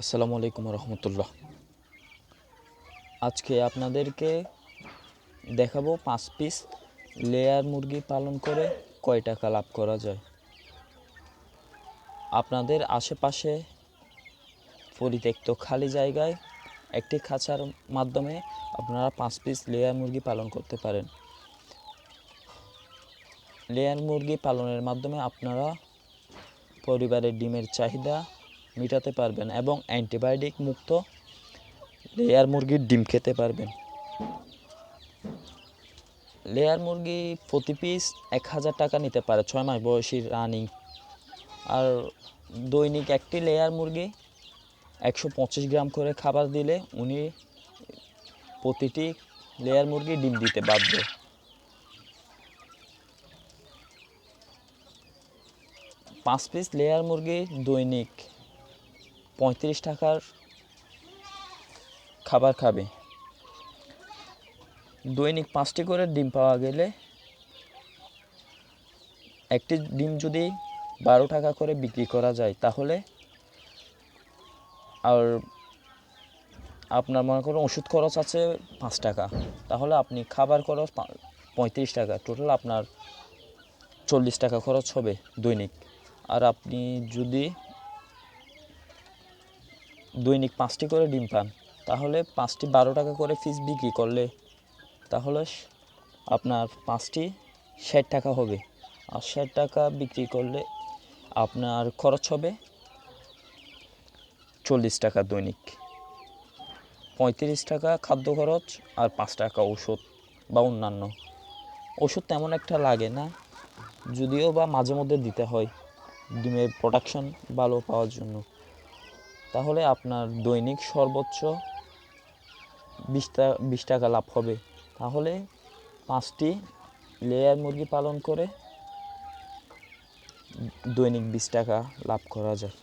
আসসালামু আলাইকুম রহমতুল্লাহ। আজকে আপনাদেরকে দেখাবো 5 পিস লেয়ার মুরগি পালন করে কয় টাকা লাভ করা যায়। আপনাদের আশেপাশে পরিত্যক্ত খালি জায়গায় একটি খাঁচার মাধ্যমে আপনারা 5 পিস লেয়ার মুরগি পালন করতে পারেন। লেয়ার মুরগি পালনের মাধ্যমে আপনারা পরিবারের ডিমের চাহিদা মেটাতে পারবেন এবং অ্যান্টিবায়োটিক মুক্ত লেয়ার মুরগির ডিম খেতে পারবেন। লেয়ার মুরগি প্রতি পিস 1000 টাকা নিতে পারে 6 মাস বয়সী রানিং। আর দৈনিক একটি লেয়ার মুরগি 125 গ্রাম করে খাবার দিলে উনি প্রতিটি লেয়ার মুরগি ডিম দিতে বাধ্য। পাঁচ পিস লেয়ার মুরগি দৈনিক 35 টাকার খাবার খাবে। দৈনিক 5টি করে ডিম পাওয়া গেলে একটি ডিম যদি 12 টাকা করে বিক্রি করা যায়, তাহলে আর আপনার মনে করুন ওষুধ খরচ আছে 5 টাকা, তাহলে আপনি খাবার খরচ 35 টাকা, টোটাল আপনার 40 টাকা খরচ হবে দৈনিক। আর আপনি যদি দৈনিক 5টি করে ডিম পান, তাহলে 5টি 12 টাকা করে পিস বিক্রি করলে তাহলে আপনার 5টি 60 টাকা হবে। আর 60 টাকা বিক্রি করলে আপনার খরচ হবে 40 টাকা দৈনিক। 35 টাকা খাদ্য খরচ আর 5 টাকা ওষুধ বা অন্যান্য ওষুধ তেমন একটা লাগে না, যদিও বা মাঝে মধ্যে দিতে হয় ডিমের প্রোডাকশন ভালো পাওয়ার জন্য। তাহলে আপনার দৈনিক সর্বোচ্চ 20 টাকা লাভ হবে। তাহলে 5টি লেয়ার মুরগি পালন করে দৈনিক 20 টাকা লাভ করা যায়।